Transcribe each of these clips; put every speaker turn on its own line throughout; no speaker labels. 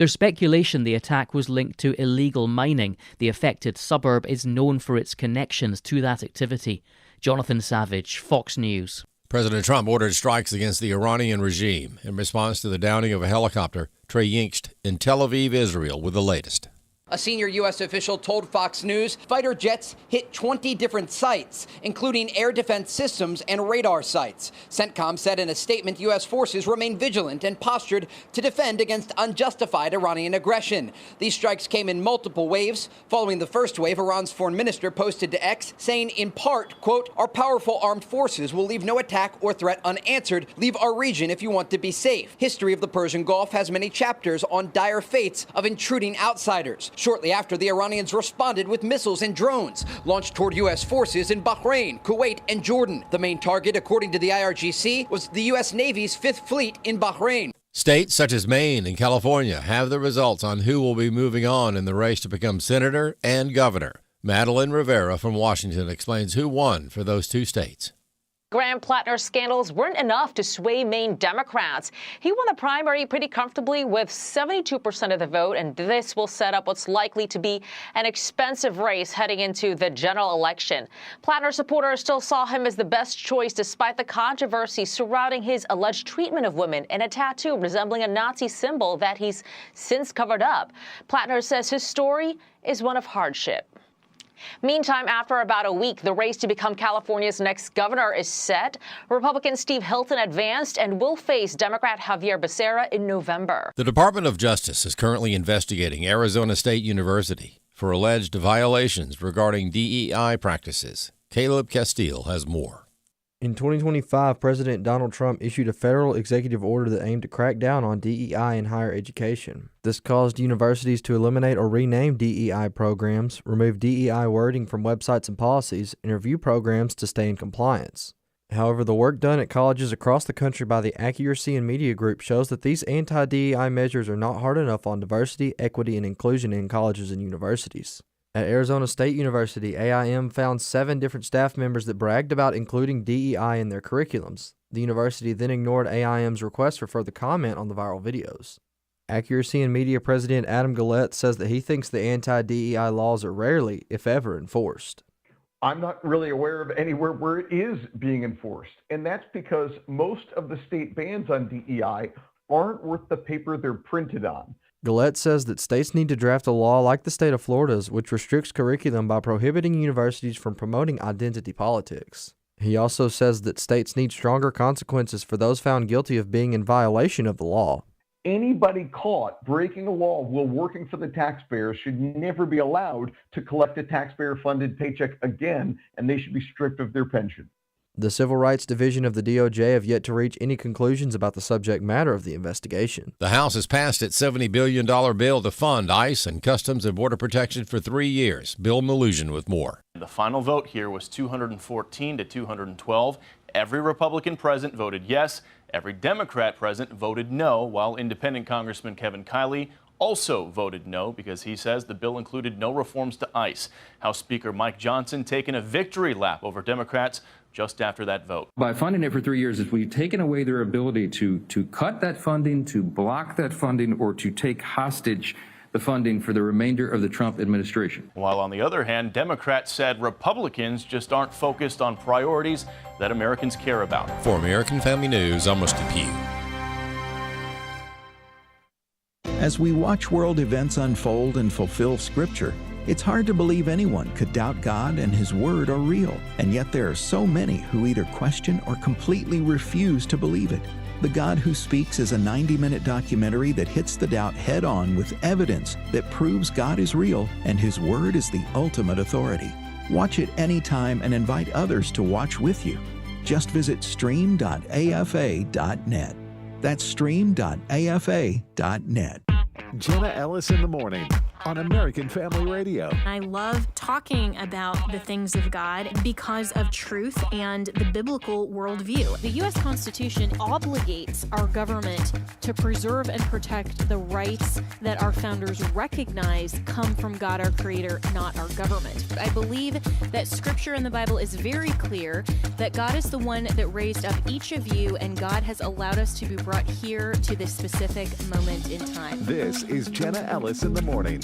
There's speculation the attack was linked to illegal mining. The affected suburb is known for its connections to that activity. Jonathan Savage, Fox News.
President Trump ordered strikes against the Iranian regime in response to the downing of a helicopter. Trey Yingst in Tel Aviv, Israel, with the latest.
A senior U.S. official told Fox News fighter jets hit 20 different sites, including air defense systems and radar sites. CENTCOM said in a statement U.S. forces remain vigilant and postured to defend against unjustified Iranian aggression. These strikes came in multiple waves. Following the first wave, Iran's foreign minister posted to X saying in part, quote, "Our powerful armed forces will leave no attack or threat unanswered. Leave our region if you want to be safe." History of the Persian Gulf has many chapters on dire fates of intruding outsiders. Shortly after, the Iranians responded with missiles and drones launched toward U.S. forces in Bahrain, Kuwait, and Jordan. The main target, according to the IRGC, was the U.S. Navy's Fifth Fleet in Bahrain.
States such as Maine and California have the results on who will be moving on in the race to become senator and governor. Madeline Rivera from Washington explains who won for those two states.
Graham Plattner's scandals weren't enough to sway Maine Democrats. He won the primary pretty comfortably with 72% of the vote, and this will set up what's likely to be an expensive race heading into the general election. Plattner supporters still saw him as the best choice despite the controversy surrounding his alleged treatment of women and a tattoo resembling a Nazi symbol that he's since covered up. Plattner says his story is one of hardship. Meantime, after about a week, the race to become California's next governor is set. Republican Steve Hilton advanced and will face Democrat Javier Becerra in November.
The Department of Justice is currently investigating Arizona State University for alleged violations regarding DEI practices. Caleb Castile has more.
In 2025, President Donald Trump issued a federal executive order that aimed to crack down on DEI in higher education. This caused universities to eliminate or rename DEI programs, remove DEI wording from websites and policies, and review programs to stay in compliance. However, the work done at colleges across the country by the Accuracy and Media Group shows that these anti-DEI measures are not hard enough on diversity, equity, and inclusion in colleges and universities. At Arizona State University, AIM found 7 different staff members that bragged about including DEI in their curriculums. The university then ignored AIM's request for further comment on the viral videos. Accuracy and Media President Adam Gillette says that he thinks the anti-DEI laws are rarely, if ever, enforced.
I'm not really aware of anywhere where it is being enforced, and that's because most of the state bans on DEI aren't worth the paper they're printed on.
Gillette says that states need to draft a law like the state of Florida's, which restricts curriculum by prohibiting universities from promoting identity politics. He also says that states need stronger consequences for those found guilty of being in violation of the law.
Anybody caught breaking a law while working for the taxpayer should never be allowed to collect a taxpayer-funded paycheck again, and they should be stripped of their pension.
The Civil Rights Division of the DOJ have yet to reach any conclusions about the subject matter of the investigation.
The House has passed its $70 billion bill to fund ICE and Customs and Border Protection for 3 years. Bill Maloogian with more.
The final vote here was 214 to 212. Every Republican present voted yes. Every Democrat present voted no, while independent Congressman Kevin Kiley also voted no because he says the bill included no reforms to ICE. House Speaker Mike Johnson taking a victory lap over Democrats just after that vote.
By funding it for 3 years, if we've taken away their ability to cut that funding, to block that funding, or to take hostage the funding for the remainder of the Trump administration.
While on the other hand, Democrats said Republicans just aren't focused on priorities that Americans care about.
For American Family News, I'm Rusty Pugh.
As we watch world events unfold and fulfill Scripture, it's hard to believe anyone could doubt God and His Word are real. And yet there are so many who either question or completely refuse to believe it. The God Who Speaks is a 90-minute documentary that hits the doubt head-on with evidence that proves God is real and His Word is the ultimate authority. Watch it anytime and invite others to watch with you. Just visit stream.afa.net. That's stream.afa.net.
Jenna Ellis in the morning
on American Family Radio.
I love talking about the things of God because of truth and the biblical worldview.
The U.S. Constitution obligates our government to preserve and protect the rights that our founders recognize come from God, our Creator, not our government. I believe that Scripture in the Bible is very clear that God is the one that raised up each of you, and God has allowed us to be brought here to this specific moment in time.
This is Jenna Ellis in the morning.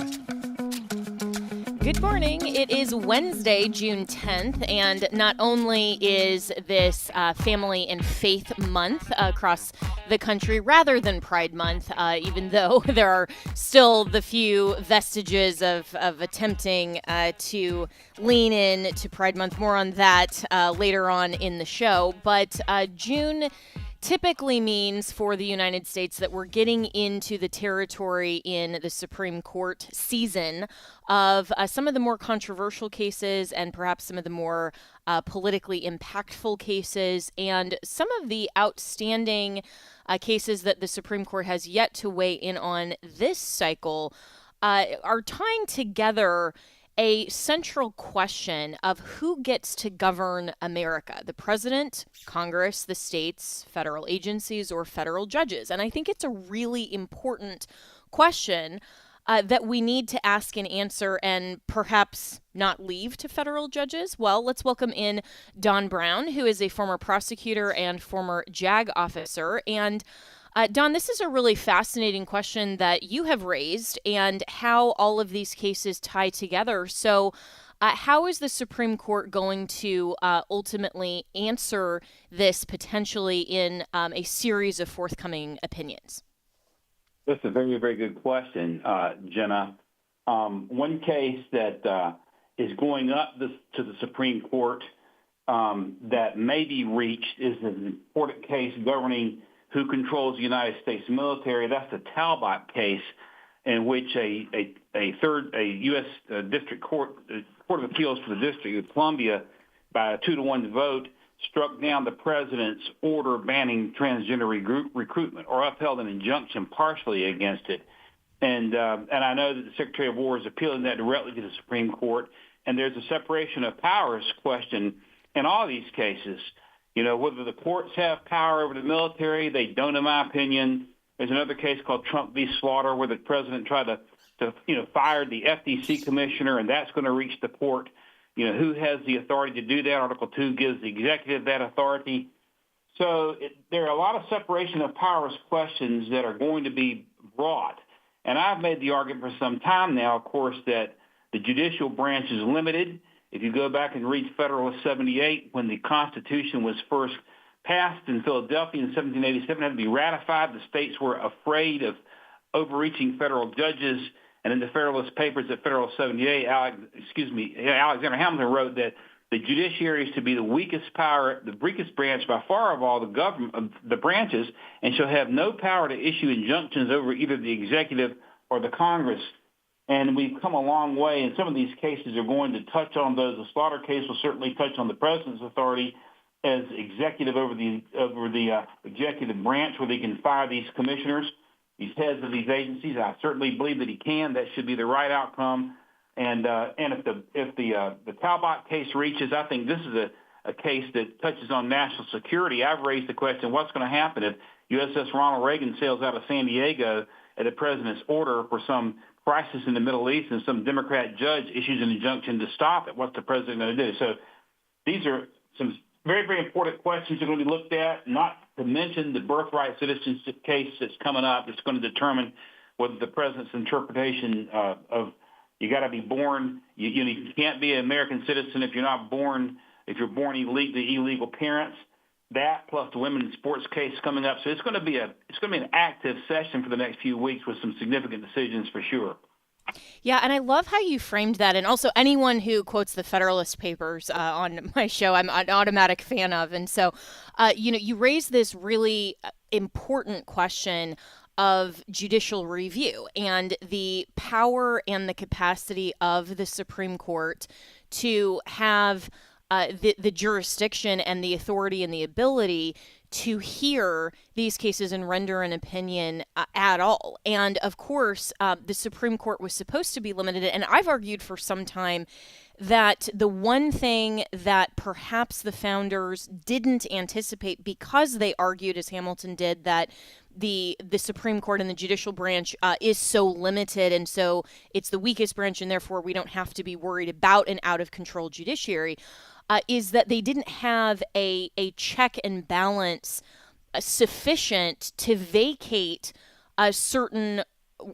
Good morning. It is Wednesday, June 10th, and not only is this Family and Faith Month across the country rather than Pride Month, even though there are still the few vestiges of attempting to lean in to Pride Month. More on that later on in the show. But June typically means for the United States that we're getting into the territory in the Supreme Court season of some of the more controversial cases and perhaps some of the more politically impactful cases, and some of the outstanding cases that the Supreme Court has yet to weigh in on this cycle are tying together a central question of who gets to govern America: the president, Congress, the states, federal agencies, or federal judges. And I think it's a really important question that we need to ask and answer, and perhaps not leave to federal judges. Well, let's welcome in Don Brown, who is a former prosecutor and former JAG officer. And Don, this is a really fascinating question that you have raised, and how all of these cases tie together. So how is the Supreme Court going to ultimately answer this potentially in a series of forthcoming opinions?
That's a very, very good question, Jenna. One case that is going up to the Supreme Court that may be reached is an important case governing who controls the United States military. That's the Talbot case, in which a U.S. District Court of Appeals for the District of Columbia, by a 2-1 vote, struck down the president's order banning transgender recruitment, or upheld an injunction partially against it. And I know that the Secretary of War is appealing that directly to the Supreme Court. And there's a separation of powers question in all these cases. You know, whether the courts have power over the military, they don't, in my opinion. There's another case called Trump v. Slaughter, where the president tried to fire the FTC commissioner, and that's going to reach the court. You know, who has the authority to do that? Article 2 gives the executive that authority. So there are a lot of separation of powers questions that are going to be brought. And I've made the argument for some time now, of course, that the judicial branch is limited. If you go back and read Federalist 78, when the Constitution was first passed in Philadelphia in 1787, it had to be ratified. The states were afraid of overreaching federal judges. And in the Federalist Papers at Federalist 78, Alexander Hamilton wrote that the judiciary is to be the weakest power, the weakest branch by far of all the branches, and shall have no power to issue injunctions over either the executive or the Congress. And we've come a long way, and some of these cases are going to touch on those. The Slaughter case will certainly touch on the president's authority as executive over the executive branch, where they can fire these commissioners, these heads of these agencies. I certainly believe that he can. That should be the right outcome. And if the Talbot case reaches, I think this is a case that touches on national security. I've raised the question: what's going to happen if USS Ronald Reagan sails out of San Diego at the president's order for some crisis in the Middle East, and some Democrat judge issues an injunction to stop it? What's the president going to do? So these are some very, very important questions that are going to be looked at, not to mention the birthright citizenship case that's coming up. It's going to determine whether the president's interpretation of you got to be born, you can't be an American citizen if you're born illegal parents. That plus the women's sports case coming up. So it's going to be an active session for the next few weeks with some significant decisions for sure.
Yeah, and I love how you framed that. And also, anyone who quotes the Federalist Papers on my show, I'm an automatic fan of. And so, you raise this really important question of judicial review and the power and the capacity of the Supreme Court to have the jurisdiction and the authority and the ability to hear these cases and render an opinion at all. And of course, the Supreme Court was supposed to be limited. And I've argued for some time that the one thing that perhaps the founders didn't anticipate, because they argued, as Hamilton did, that the Supreme Court and the judicial branch is so limited, and so it's the weakest branch, and therefore we don't have to be worried about an out-of-control judiciary, is that they didn't have a check and balance sufficient to vacate certain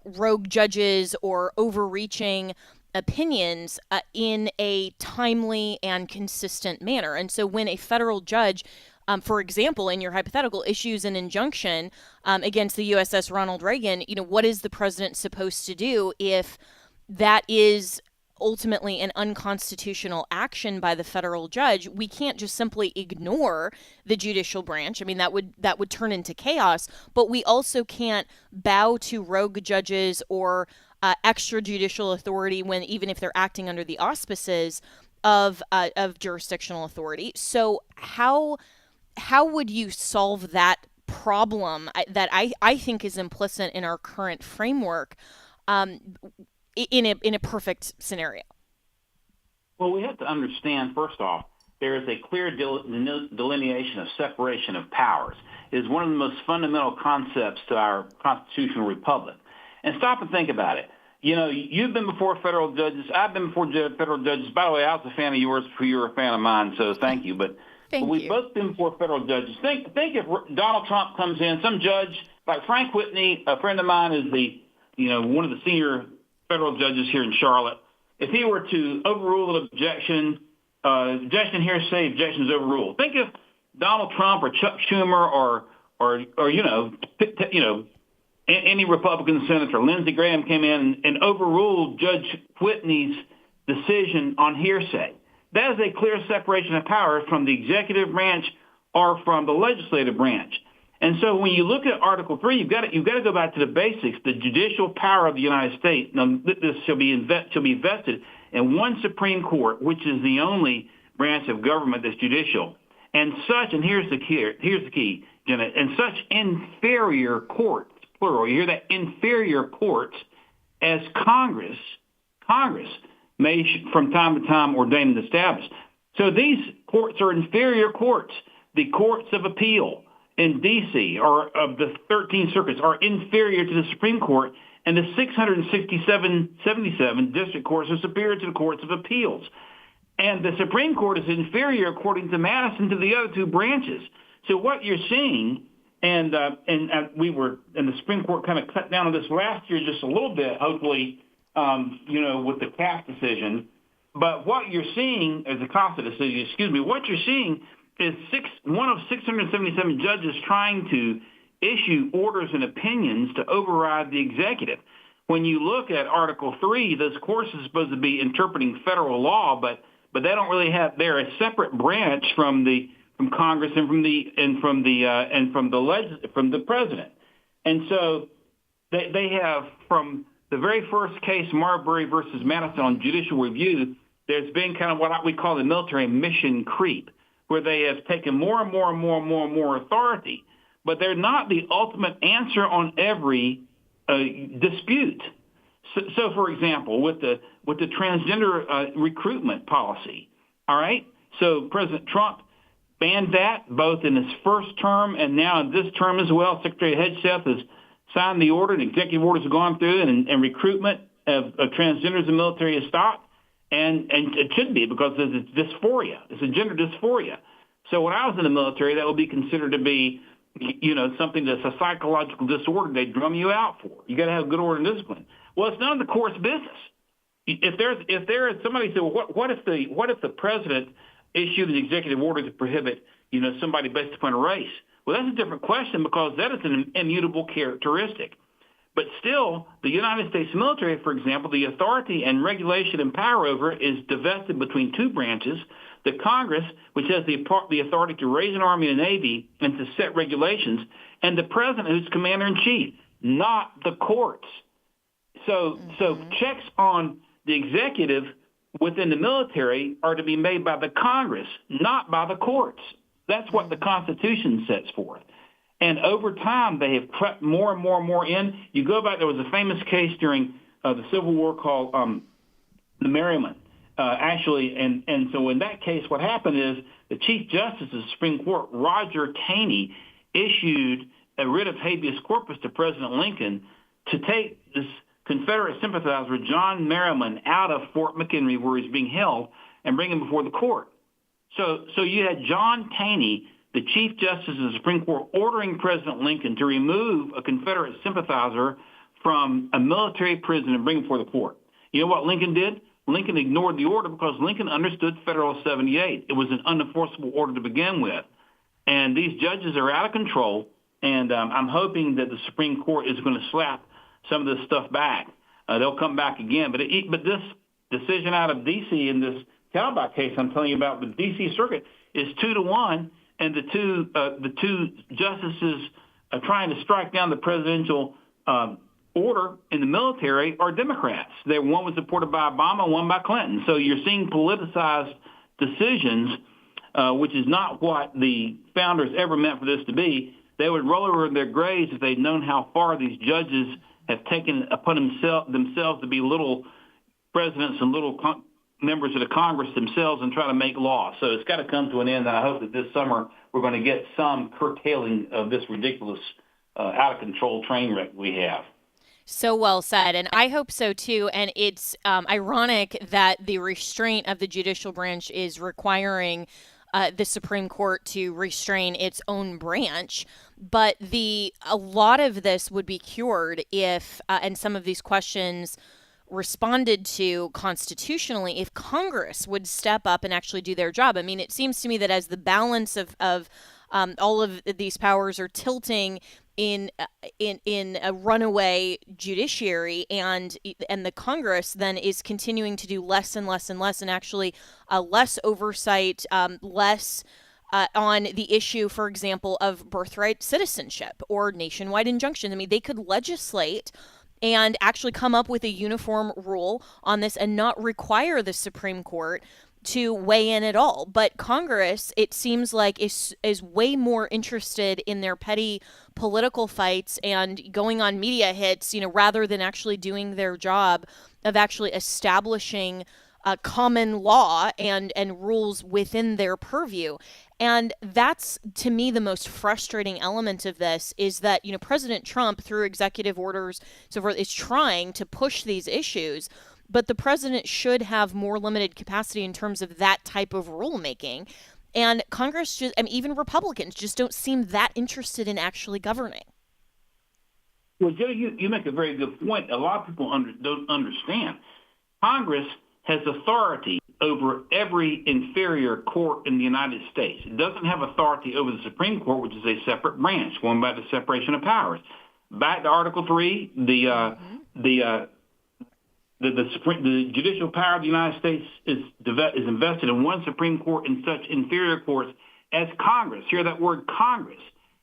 rogue judges or overreaching opinions in a timely and consistent manner. And so when a federal judge, for example, in your hypothetical, issues an injunction against the USS Ronald Reagan, what is the president supposed to do if that is ultimately an unconstitutional action by the federal judge? We can't just simply ignore the judicial branch. I mean, that would turn into chaos. But we also can't bow to rogue judges or extrajudicial authority even if they're acting under the auspices of jurisdictional authority. So how would you solve that problem that I think is implicit in our current framework in a perfect scenario?
Well, we have to understand, first off, there is a clear delineation of separation of powers. It is one of the most fundamental concepts to our constitutional republic. And stop and think about it. You've been before federal judges. I've been before federal judges. By the way, I was a fan of yours before you were a fan of mine, so thank you. But we've both been before federal judges. Think if Donald Trump comes in, some judge like Frank Whitney, a friend of mine, is one of the senior federal judges here in Charlotte. If he were to overrule an objection hearsay, objections overruled. Think if Donald Trump or Chuck Schumer or any Republican senator, Lindsey Graham, came in and overruled Judge Whitney's decision on hearsay. That is a clear separation of power from the executive branch or from the legislative branch. And so when you look at Article 3, you've got to go back to the basics. The judicial power of the United States, now, this shall be vested in one Supreme Court, which is the only branch of government that's judicial. And here's the key, Jenna, and such inferior courts, plural, you hear that, inferior courts, as Congress may from time to time ordain and establish. So these courts are inferior courts. The courts of appeal in D.C. or of the 13 circuits are inferior to the Supreme Court, and the 677 district courts are superior to the courts of appeals. And the Supreme Court is inferior, according to Madison, to the other two branches. So what you're seeing, and the Supreme Court kind of cut down on this last year just a little bit, hopefully, with the Cass decision. But what you're seeing, as the Costa decision, what you're seeing is one of 677 judges trying to issue orders and opinions to override the executive. When you look at Article 3, those courts are supposed to be interpreting federal law, but they don't really have. They're a separate branch from Congress and from the president. And so they have, from the very first case, Marbury versus Madison, on judicial review, there's been kind of what we call the military mission creep, where they have taken more and more authority, but they're not the ultimate answer on every dispute. So, for example, with the transgender recruitment policy, all right? So President Trump banned that both in his first term and now in this term as well. Secretary Hegseth has signed the order, and executive orders have gone through, and recruitment of transgenders in the military has stopped. And it should be, because it's dysphoria. It's a gender dysphoria. So when I was in the military, that would be considered to be, something that's a psychological disorder they drum you out for. You got to have good order and discipline. Well, it's none of the court's business. If there is somebody say, well, what if the president issued an executive order to prohibit, somebody based upon a race? Well, that's a different question, because that is an immutable characteristic. But still, the United States military, for example, the authority and regulation and power over it is divested between two branches: the Congress, which has the authority to raise an army and a navy and to set regulations, and the president, who's commander-in-chief, not the courts. So checks on the executive within the military are to be made by the Congress, not by the courts. That's what the Constitution sets forth. And over time, they have crept more and more and more in. You go back, there was a famous case during the Civil War called the Merriman, actually. And so in that case, what happened is the Chief Justice of the Supreme Court, Roger Taney, issued a writ of habeas corpus to President Lincoln to take this Confederate sympathizer, John Merriman, out of Fort McHenry, where he's being held, and bring him before the court. So you had John Taney, the Chief Justice of the Supreme Court, ordering President Lincoln to remove a Confederate sympathizer from a military prison and bring him before the court. You know what Lincoln did? Lincoln ignored the order because Lincoln understood Federal 78. It was an unenforceable order to begin with. And these judges are out of control, and I'm hoping that the Supreme Court is going to slap some of this stuff back. They'll come back again. But this decision out of D.C. in this Talbot case I'm telling you about, the D.C. Circuit, is 2-1, and the two justices trying to strike down the presidential order in the military are Democrats. One was supported by Obama, one by Clinton. So you're seeing politicized decisions, which is not what the founders ever meant for this to be. They would roll over in their graves if they'd known how far these judges have taken upon themselves to be little presidents and little members of the Congress themselves and try to make law. So it's got to come to an end, and I hope that this summer we're going to get some curtailing of this ridiculous, out-of-control train wreck we have.
So well said, and I hope so too. And it's ironic that the restraint of the judicial branch is requiring the Supreme Court to restrain its own branch. But a lot of this would be cured if, and some of these questions responded to constitutionally, if Congress would step up and actually do their job. I mean, it seems to me that as the balance of all of these powers are tilting in a runaway judiciary, and the Congress then is continuing to do less and less and less, and actually less oversight, less on the issue, for example, of birthright citizenship or nationwide injunctions. I mean, they could legislate and actually come up with a uniform rule on this and not require the Supreme Court to weigh in at all. But Congress, it seems like, is way more interested in their petty political fights and going on media hits, rather than actually doing their job of actually establishing common law and rules within their purview. And that's, to me, the most frustrating element of this is that, President Trump, through executive orders, so forth, is trying to push these issues. But the president should have more limited capacity in terms of that type of rulemaking. And Congress, even Republicans, just don't seem that interested in actually governing.
Well, Jenna, you make a very good point. A lot of people don't understand. Congress has authority over every inferior court in the United States. It doesn't have authority over the Supreme Court, which is a separate branch, going by the separation of powers. Back to Article 3, the judicial power of the United States is invested in one Supreme Court and such inferior courts as Congress. Hear that word, Congress,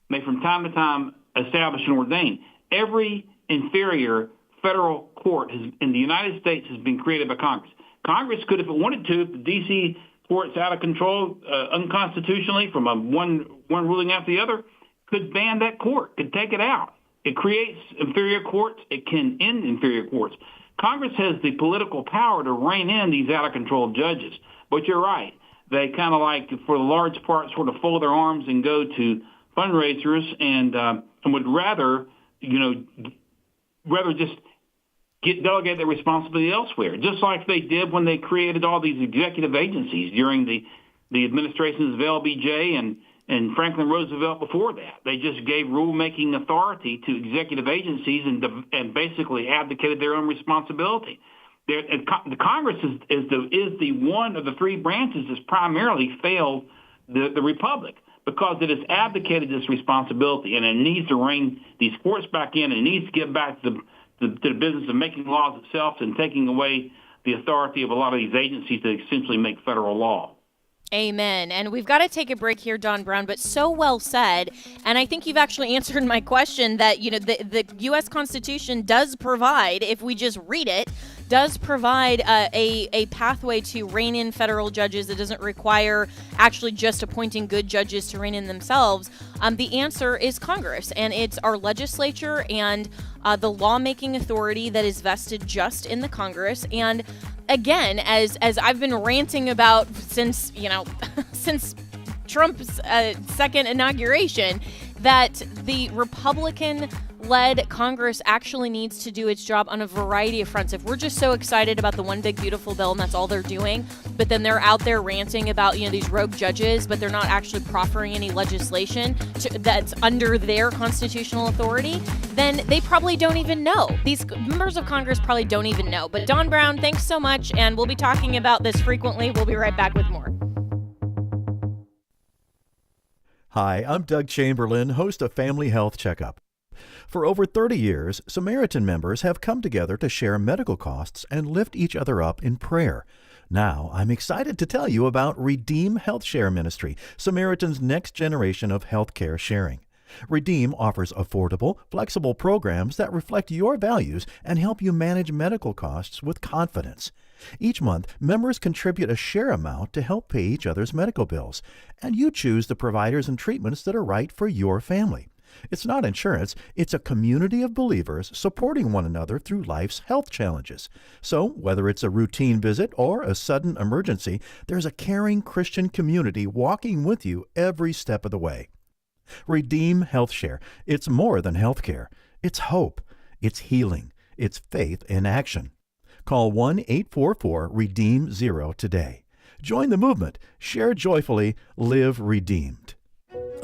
may from time to time establish and ordain. Every inferior federal court in the United States has been created by Congress. Congress could, if it wanted to, if the D.C. court's out of control unconstitutionally from one ruling after the other, could ban that court, could take it out. It creates inferior courts. It can end inferior courts. Congress has the political power to rein in these out-of-control judges. But you're right. They kind of like, for the large part, sort of fold their arms and go to fundraisers and would rather just delegate their responsibility elsewhere, just like they did when they created all these executive agencies during the administrations of LBJ and Franklin Roosevelt before that. They just gave rulemaking authority to executive agencies and basically abdicated their own responsibility. The Congress is the one of the three branches that's primarily failed the Republic because it has abdicated this responsibility, and it needs to rein these courts back in, and it needs to get back to the business of making laws itself and taking away the authority of a lot of these agencies that essentially make federal law.
Amen. And we've got to take a break here, Don Brown, but so well said. And I think you've actually answered my question that, the U.S. Constitution does provide, if we just read it, does provide a pathway to rein in federal judges. It doesn't require actually just appointing good judges to rein in themselves. The answer is Congress, and it's our legislature and the lawmaking authority that is vested just in the Congress. And again, as I've been ranting about since since Trump's second inauguration, that the Republican-led Congress actually needs to do its job on a variety of fronts. If we're just so excited about the one big beautiful bill and that's all they're doing, but then they're out there ranting about these rogue judges, but they're not actually proffering any legislation that's under their constitutional authority, then they probably don't even know. These members of Congress probably don't even know. But Don Brown, thanks so much, and we'll be talking about this frequently. We'll be right back with more.
Hi, I'm Doug Chamberlain, host of Family Health Checkup. For over 30 years, Samaritan members have come together to share medical costs and lift each other up in prayer. Now, I'm excited to tell you about Redeem Health Share Ministry, Samaritan's next generation of healthcare sharing. Redeem offers affordable, flexible programs that reflect your values and help you manage medical costs with confidence. Each month, members contribute a share amount to help pay each other's medical bills, and you choose the providers and treatments that are right for your family. It's not insurance, it's a community of believers supporting one another through life's health challenges. So, whether it's a routine visit or a sudden emergency, there's a caring Christian community walking with you every step of the way. Redeem Health Share. It's more than healthcare. It's hope. It's healing. It's faith in action. Call 1-844-REDEEM-0 today. Join the movement. Share joyfully. Live redeemed.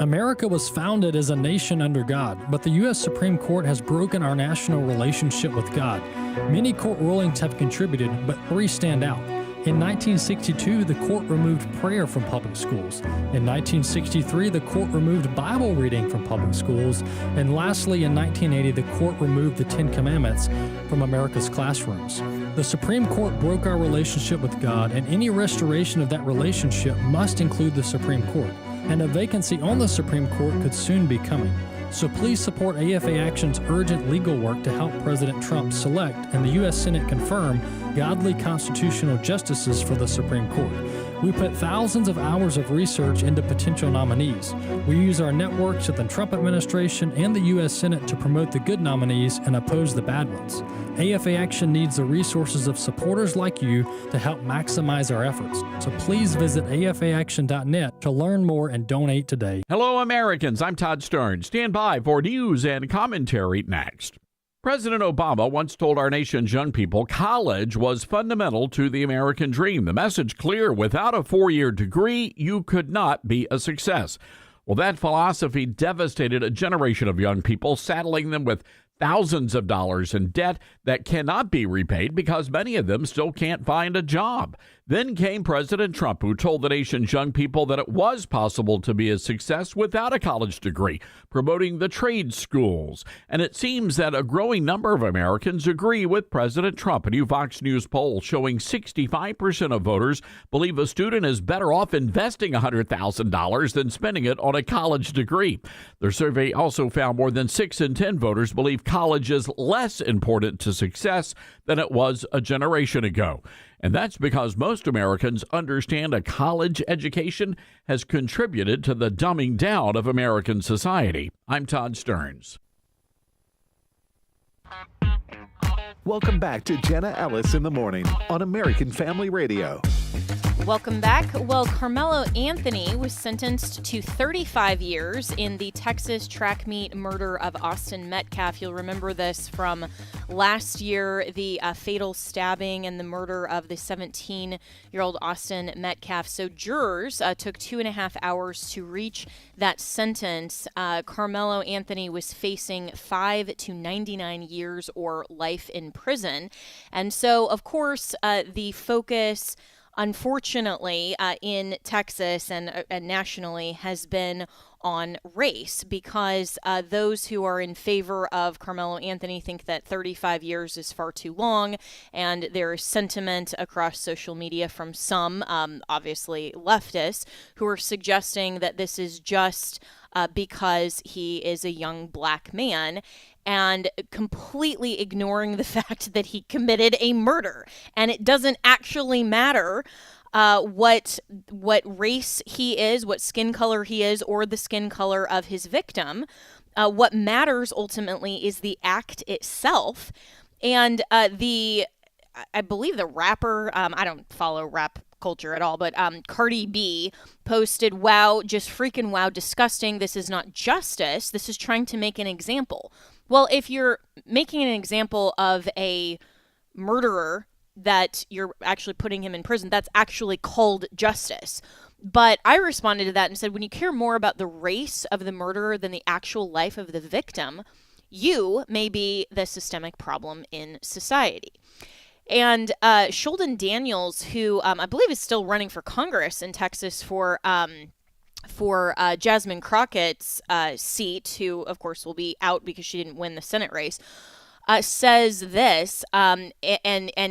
America was founded as a nation under God, but the U.S. Supreme Court has broken our national relationship with God. Many court rulings have contributed, but 3 stand out. In 1962, the court removed prayer from public schools. In 1963, the court removed Bible reading from public schools. And lastly, in 1980, the court removed the 10 Commandments from America's classrooms. The Supreme Court broke our relationship with God, and any restoration of that relationship must include the Supreme Court. And a vacancy on the Supreme Court could soon be coming. So please support AFA Action's urgent legal work to help President Trump select and the U.S. Senate confirm godly constitutional justices for the Supreme Court. We put thousands of hours of research into potential nominees. We use our networks at the Trump administration and the U.S. Senate to promote the good nominees and oppose the bad ones. AFA Action needs the resources of supporters like you to help maximize our efforts. So please visit afaaction.net to learn more and donate today.
Hello, Americans. I'm Todd Stern. Stand by for news and commentary next. President Obama once told our nation's young people college was fundamental to the American dream. The message clear: without a 4-year degree, you could not be a success. Well, that philosophy devastated a generation of young people, saddling them with thousands of dollars in debt that cannot be repaid because many of them still can't find a job. Then came President Trump, who told the nation's young people that it was possible to be a success without a college degree, promoting the trade schools. And it seems that a growing number of Americans agree with President Trump. A new Fox News poll showing 65% of voters believe a student is better off investing $100,000 than spending it on a college degree. The survey also found more than 6 in 10 voters believe college is less important to success than it was a generation ago. And that's because most Americans understand a college education has contributed to the dumbing down of American society. I'm Todd Stearns.
Welcome back to Jenna Ellis in the Morning on American Family Radio.
Welcome back. Well, Karmelo Anthony was sentenced to 35 years in the Texas track meet murder of Austin Metcalf. You'll remember this from last year, the fatal stabbing and the murder of the 17-year-old Austin Metcalf. So jurors took 2.5 hours to reach that sentence. Karmelo Anthony was facing 5 to 99 years or life in prison. And so, of course, the focus, unfortunately, in Texas and nationally has been on race, because those who are in favor of Karmelo Anthony think that 35 years is far too long, and there is sentiment across social media from some, obviously leftists, who are suggesting that this is just because he is a young black man, and completely ignoring the fact that he committed a murder. And it doesn't actually matter what race he is, what skin color he is, or the skin color of his victim. What matters ultimately is the act itself. And I believe the rapper, I don't follow rap culture at all, but Cardi B posted, "Wow, just freaking wow, disgusting. This is not justice. This is trying to make an example." Well, if you're making an example of a murderer that you're actually putting him in prison, that's actually called justice. But I responded to that and said, when you care more about the race of the murderer than the actual life of the victim, you may be the systemic problem in society. And Sheldon Daniels, who I believe is still running for Congress in Texas for Jasmine Crockett's seat, who, of course, will be out because she didn't win the Senate race, says this, and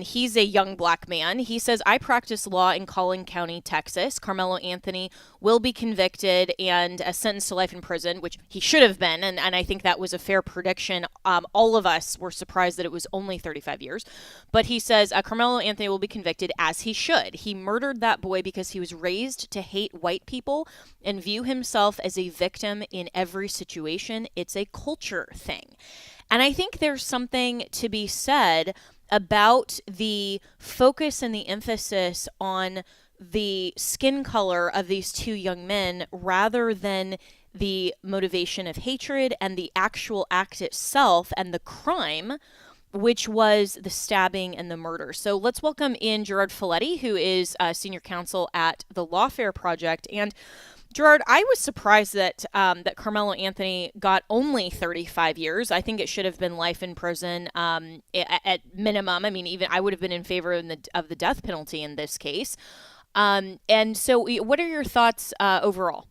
he's a young black man. He says, "I practice law in Collin County, Texas. Karmelo Anthony will be convicted and sentenced to life in prison," which he should have been, and I think that was a fair prediction. All of us were surprised that it was only 35 years. But he says, Karmelo Anthony will be convicted as he should. He murdered that boy because he was raised to hate white people and view himself as a victim in every situation. It's a culture thing. And I think there's something to be said about the focus and the emphasis on the skin color of these two young men rather than the motivation of hatred and the actual act itself and the crime, which was the stabbing and the murder. So let's welcome in Gerard Folletti, who is senior counsel at the Lawfare Project. And Gerard, I was surprised that that Karmelo Anthony got only 35 years. I think it should have been life in prison at minimum. I mean, even I would have been in favor of the death penalty in this case. And so what are your thoughts overall?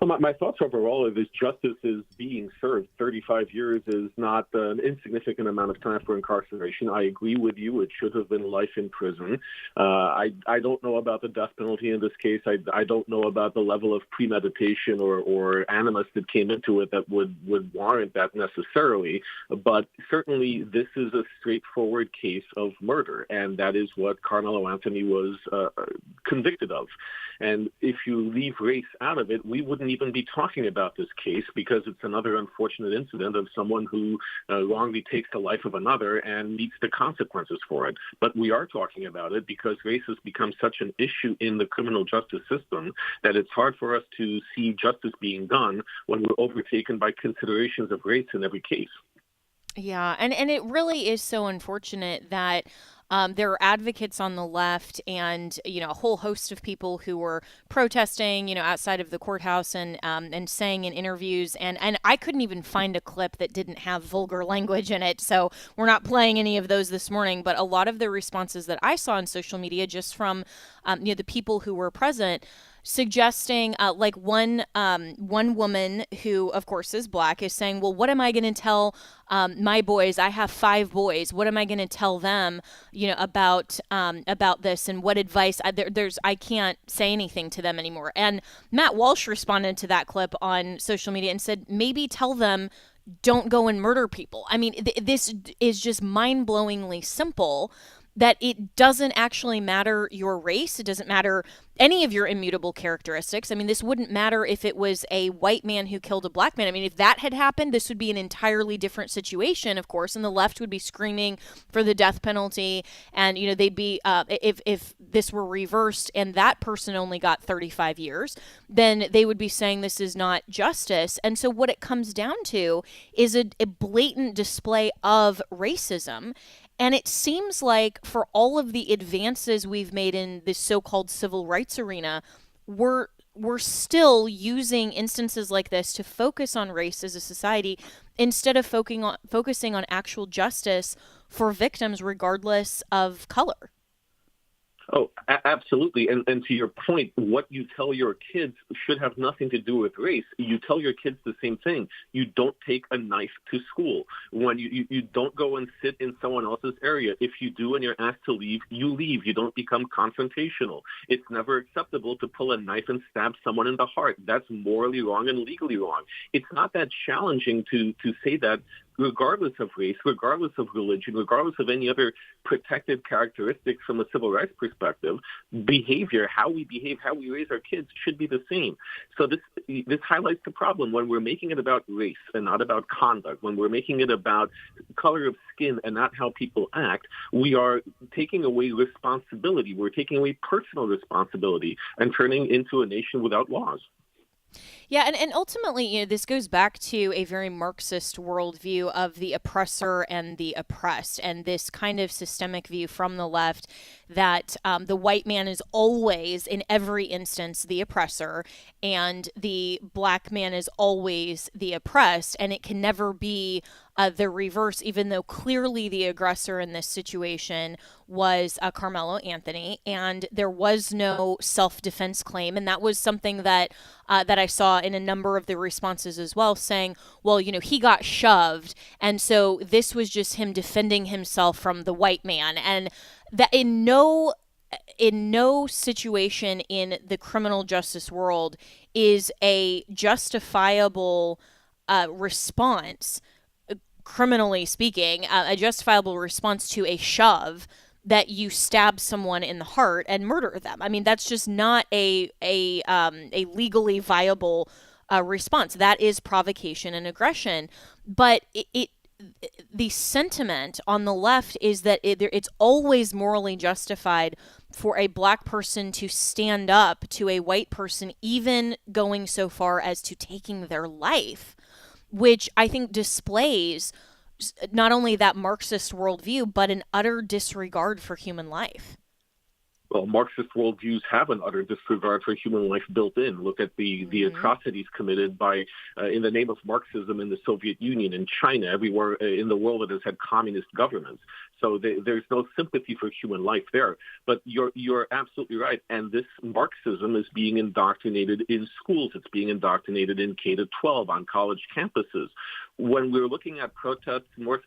Well, my thoughts overall are that justice is being served. 35 years is not an insignificant amount of time for incarceration. I agree with you. It should have been life in prison. I don't know about the death penalty in this case. I don't know about the level of premeditation or animus that came into it that would warrant that necessarily. But certainly this is a straightforward case of murder, and that is what Karmelo Anthony was convicted of. And if you leave race out of it, we wouldn't even be talking about this case because it's another unfortunate incident of someone who wrongly takes the life of another and meets the consequences for it. But we are talking about it because race has become such an issue in the criminal justice system that it's hard for us to see justice being done when we're overtaken by considerations of race in every case.
Yeah, and it really is so unfortunate that there are advocates on the left and, a whole host of people who were protesting, outside of the courthouse and saying in interviews. And I couldn't even find a clip that didn't have vulgar language in it. So we're not playing any of those this morning. But a lot of the responses that I saw on social media just from, the people who were present suggesting like one woman who, of course, is black is saying, well, what am I going to tell my boys? I have 5 boys. What am I going to tell them, about this and what advice? I can't say anything to them anymore. And Matt Walsh responded to that clip on social media and said, maybe tell them don't go and murder people. I mean, this is just mind-blowingly simple, that it doesn't actually matter your race. It doesn't matter any of your immutable characteristics. I mean, this wouldn't matter if it was a white man who killed a black man. I mean, if that had happened, this would be an entirely different situation, of course, and the left would be screaming for the death penalty. And, they'd be, if this were reversed and that person only got 35 years, then they would be saying this is not justice. And so what it comes down to is a blatant display of racism. And it seems like for all of the advances we've made in this so-called civil rights arena, we're still using instances like this to focus on race as a society instead of focusing on actual justice for victims regardless of color.
Oh, absolutely. And to your point, what you tell your kids should have nothing to do with race. You tell your kids the same thing. You don't take a knife to school. When you don't go and sit in someone else's area. If you do and you're asked to leave, you leave. You don't become confrontational. It's never acceptable to pull a knife and stab someone in the heart. That's morally wrong and legally wrong. It's not that challenging to say that, regardless of race, regardless of religion, regardless of any other protected characteristics from a civil rights perspective, behavior, how we behave, how we raise our kids should be the same. So this highlights the problem when we're making it about race and not about conduct, when we're making it about color of skin and not how people act. We are taking away responsibility. We're taking away personal responsibility and turning into a nation without laws.
Yeah, and ultimately, this goes back to a very Marxist worldview of the oppressor and the oppressed, and this kind of systemic view from the left that the white man is always, in every instance, the oppressor, and the black man is always the oppressed, and it can never be the reverse, even though clearly the aggressor in this situation was Karmelo Anthony, and there was no self-defense claim, and that was something that I saw in a number of the responses as well, saying, well, he got shoved, and so this was just him defending himself from the white man, and that in no situation in the criminal justice world is a justifiable response, criminally speaking, a justifiable response to a shove that you stab someone in the heart and murder them. I mean, that's just not a legally viable response. That is provocation and aggression. But the sentiment on the left is that it's always morally justified for a black person to stand up to a white person, even going so far as to taking their life, which I think displays not only that Marxist worldview, but an utter disregard for human life.
Well, Marxist worldviews have an utter disregard for human life built in. Look at the atrocities committed by, in the name of Marxism, in the Soviet Union, in China, everywhere in the world that has had communist governments. So there's no sympathy for human life there. But you're absolutely right. And this Marxism is being indoctrinated in schools. It's being indoctrinated in K-12 on college campuses. When we're looking at protests, more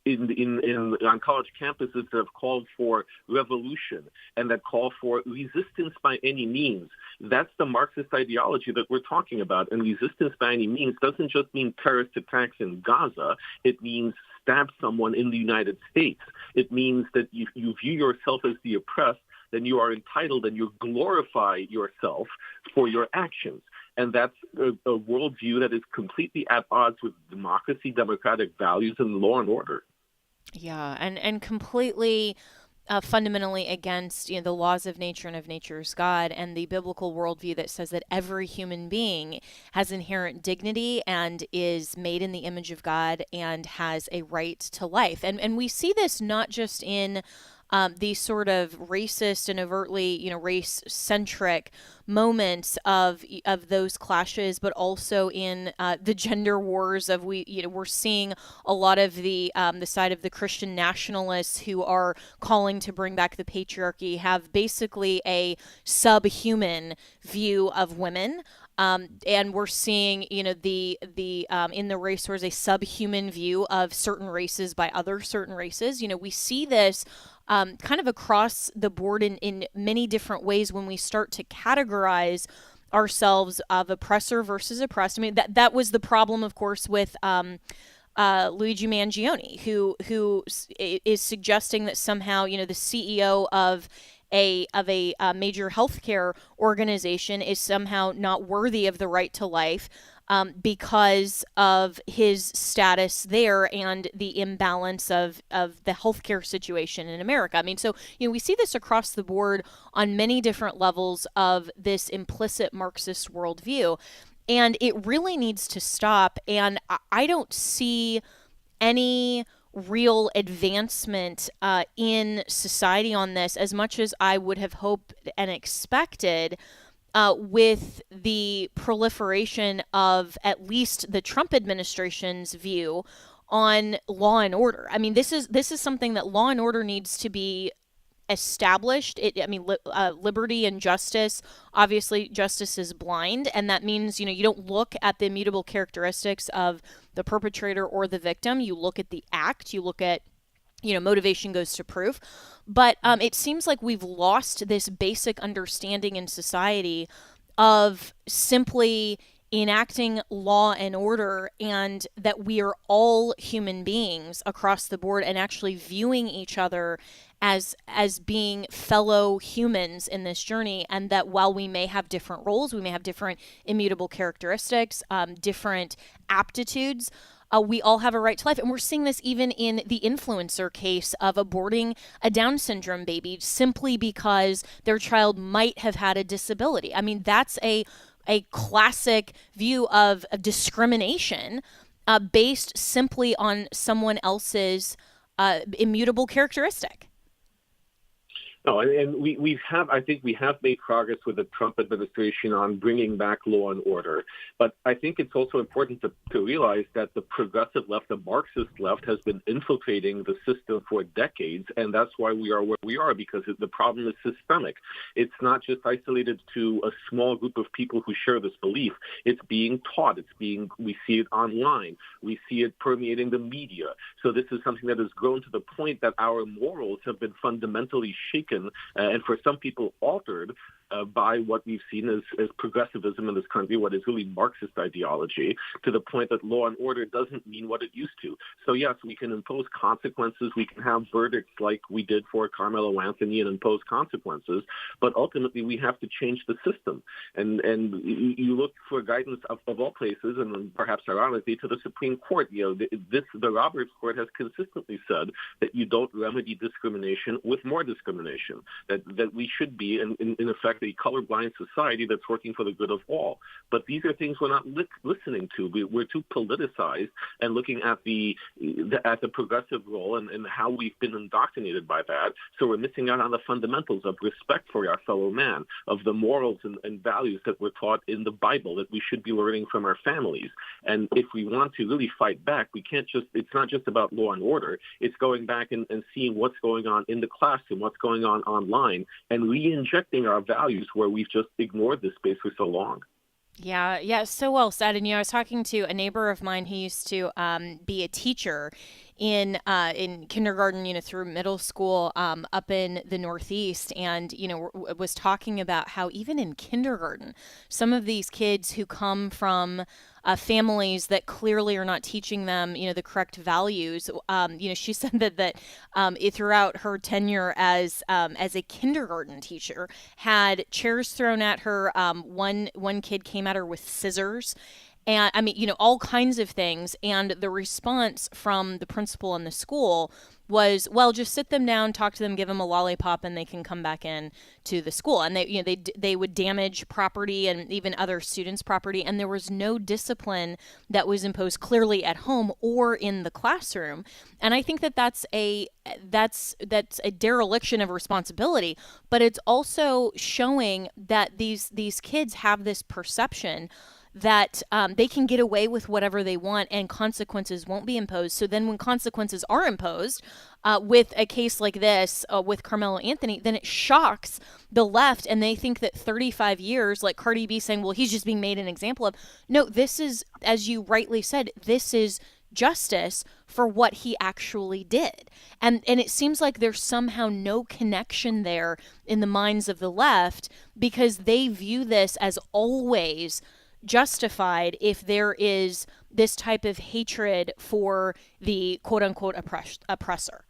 on college campuses that have called for revolution and that call for resistance by any means. That's the Marxist ideology that we're talking about. And resistance by any means doesn't just mean terrorist attacks in Gaza. It means stab someone in the United States. It means that if you view yourself as the oppressed, then you are entitled and you glorify yourself for your actions. And that's a worldview that is completely at odds with democracy, democratic values, and law and order.
Yeah, and completely fundamentally against the laws of nature and of nature's God and the biblical worldview that says that every human being has inherent dignity and is made in the image of God and has a right to life. And we see this not just in these sort of racist and overtly, race-centric moments of those clashes, but also in the gender wars of we're seeing a lot of the side of the Christian nationalists who are calling to bring back the patriarchy have basically a subhuman view of women. And we're seeing, the in the race wars, a subhuman view of certain races by other certain races. We see this kind of across the board in many different ways when we start to categorize ourselves of oppressor versus oppressed. I mean, that was the problem, of course, with Luigi Mangione, who is suggesting that somehow, the CEO of a major healthcare organization is somehow not worthy of the right to life because of his status there and the imbalance of the healthcare situation in America. I mean, so we see this across the board on many different levels of this implicit Marxist worldview, and it really needs to stop. And I don't see any real advancement in society on this as much as I would have hoped and expected with the proliferation of at least the Trump administration's view on law and order. I mean, this is something that law and order needs to be established. Liberty and justice, obviously justice is blind, and that means, you don't look at the immutable characteristics of the perpetrator or the victim. You look at the act, you look at, motivation goes to proof. But it seems like we've lost this basic understanding in society of simply enacting law and order, and that we are all human beings across the board, and actually viewing each other as being fellow humans in this journey. And that while we may have different roles, we may have different immutable characteristics, different aptitudes, we all have a right to life. And we're seeing this even in the influencer case of aborting a Down syndrome baby simply because their child might have had a disability. I mean, that's a classic view of discrimination based simply on someone else's immutable characteristic.
No, and I think we have made progress with the Trump administration on bringing back law and order. But I think it's also important to realize that the progressive left, the Marxist left, has been infiltrating the system for decades. And that's why we are where we are, because the problem is systemic. It's not just isolated to a small group of people who share this belief. It's being taught. We see it online. We see it permeating the media. So this is something that has grown to the point that our morals have been fundamentally shaken, and for some people altered by what we've seen as progressivism in this country, what is really Marxist ideology, to the point that law and order doesn't mean what it used to. So yes, we can impose consequences, we can have verdicts like we did for Karmelo Anthony and impose consequences, but ultimately we have to change the system. And you look for guidance of all places, and perhaps ironically to the Supreme Court. The Roberts Court has consistently said that you don't remedy discrimination with more discrimination, that we should be, in effect, a colorblind society that's working for the good of all. But these are things we're not listening to. We're too politicized and looking at the progressive role and how we've been indoctrinated by that. So we're missing out on the fundamentals of respect for our fellow man, of the morals and values that we're taught in the Bible that we should be learning from our families. And if we want to really fight back, it's not just about law and order. It's going back and seeing what's going on in the classroom, what's going on online, and re-injecting our values where we've just ignored this space for so long.
Yeah, so well said. And I was talking to a neighbor of mine who used to be a teacher in kindergarten, through middle school, up in the Northeast, and was talking about how even in kindergarten, some of these kids who come from families that clearly are not teaching them, the correct values. She said that throughout her tenure as a kindergarten teacher, had chairs thrown at her. One kid came at her with scissors. And all kinds of things. And the response from the principal in the school was, well, just sit them down, talk to them, give them a lollipop, and they can come back in to the school. And they would damage property and even other students' property. And there was no discipline that was imposed clearly at home or in the classroom. And I think that's a dereliction of responsibility. But it's also showing that these kids have this perception that they can get away with whatever they want and consequences won't be imposed. So then when consequences are imposed with a case like this, with Karmelo Anthony, then it shocks the left, and they think that 35 years, like Cardi B saying, well, he's just being made an example of. No, this is, as you rightly said, this is justice for what he actually did. And it seems like there's somehow no connection there in the minds of the left, because they view this as always justified if there is this type of hatred for the quote-unquote oppressor.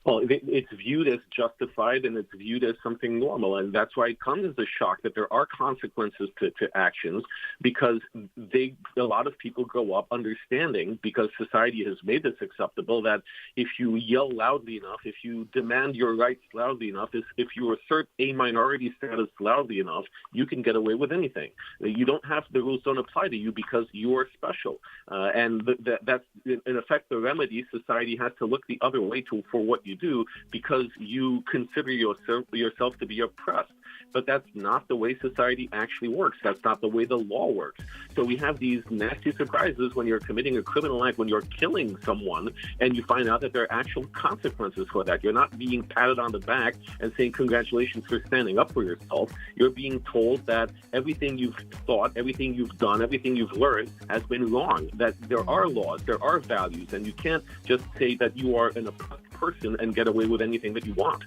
Well, it's viewed as justified, and it's viewed as something normal. And that's why it comes as a shock that there are consequences to actions, because a lot of people grow up understanding, because society has made this acceptable, that if you yell loudly enough, if you demand your rights loudly enough, if you assert a minority status loudly enough, you can get away with anything. The rules don't apply to you because you are special. And that's, in effect, the remedy. Society has to look the other way for what you do because you consider yourself to be oppressed. But that's not the way society actually works. That's not the way the law works. So we have these nasty surprises when you're committing a criminal act, when you're killing someone, and you find out that there are actual consequences for that. You're not being patted on the back and saying congratulations for standing up for yourself. You're being told that everything you've thought, everything you've done, everything you've learned has been wrong, that there are laws, there are values, and you can't just say that you are an oppressed person and get away with anything that you want.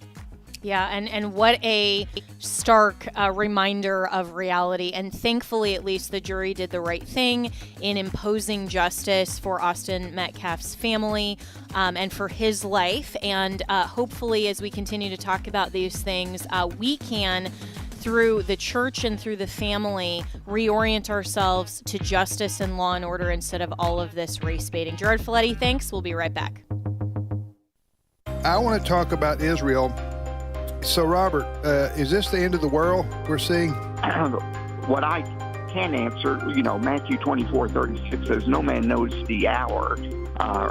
Yeah, and what a stark reminder of reality. And thankfully, at least the jury did the right thing in imposing justice for Austin Metcalf's family and for his life. And hopefully, as we continue to talk about these things, we can, through the church and through the family, reorient ourselves to justice and law and order instead of all of this race baiting. Gerard Folletti, thanks. We'll be right back.
I want to talk about Israel. So, Robert, is this the end of the world we're seeing?
What I can answer, Matthew 24:36 says, no man knows the hour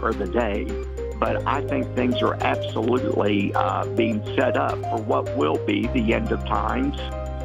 or the day. But I think things are absolutely being set up for what will be the end of times.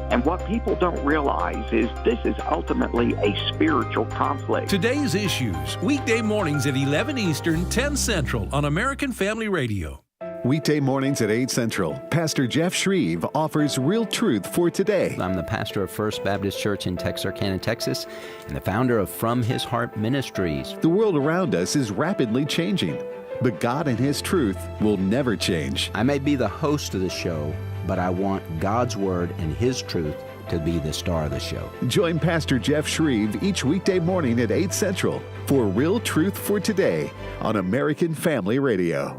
And what people don't realize is this is ultimately a spiritual conflict.
Today's Issues, weekday mornings at 11 Eastern, 10 Central on American Family Radio.
Weekday mornings at 8 Central, Pastor Jeff Shreve offers real truth for today.
I'm the pastor of First Baptist Church in Texarkana, Texas, and the founder of From His Heart Ministries.
The world around us is rapidly changing, but God and His truth will never change.
I may be the host of the show, but I want God's Word and His truth to be the star of the show.
Join Pastor Jeff Shreve each weekday morning at 8 Central for Real Truth for Today on American Family Radio.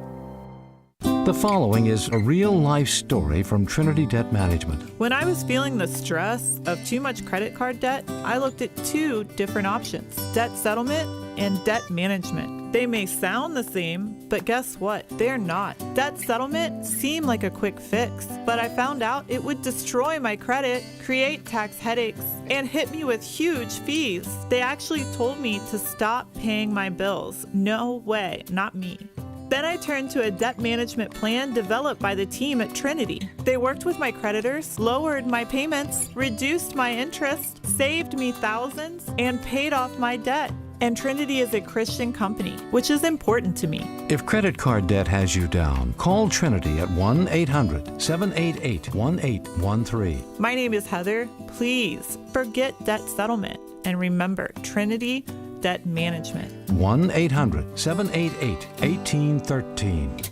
The following is a real-life story from Trinity Debt Management.
When I was feeling the stress of too much credit card debt, I looked at two different options: debt settlement and debt management. They may sound the same, but guess what? They're not. Debt settlement seemed like a quick fix, but I found out it would destroy my credit, create tax headaches, and hit me with huge fees. They actually told me to stop paying my bills. No way, not me. Then I turned to a debt management plan developed by the team at Trinity. They worked with my creditors, lowered my payments, reduced my interest, saved me thousands, and paid off my debt. And Trinity is a Christian company, which is important to me.
If credit card debt has you down, call Trinity at 1-800-788-1813.
My name is Heather. Please forget debt settlement and remember Trinity Debt Management.
1-800-788-1813.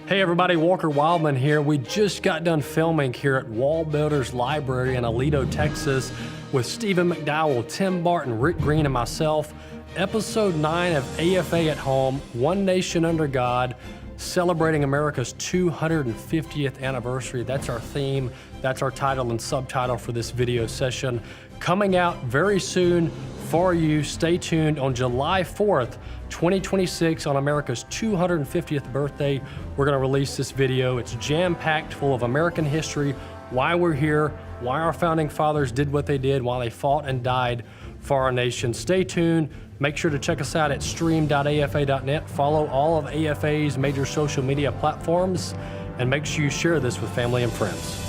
Hey everybody, Walker Wildman here. We just got done filming here at Wall Builders Library in Aledo, Texas with Stephen McDowell, Tim Barton, Rick Green, and myself. Episode 9 of AFA at Home, One Nation Under God, celebrating America's 250th anniversary. That's our theme. That's our title and subtitle for this video session. Coming out very soon for you. Stay tuned on July 4th, 2026 on America's 250th birthday. We're going to release this video. It's jam-packed full of American history, why we're here, why our founding fathers did what they did, why they fought and died for our nation. Stay tuned. Make sure to check us out at stream.afa.net. Follow all of AFA's major social media platforms, and make sure you share this with family and friends.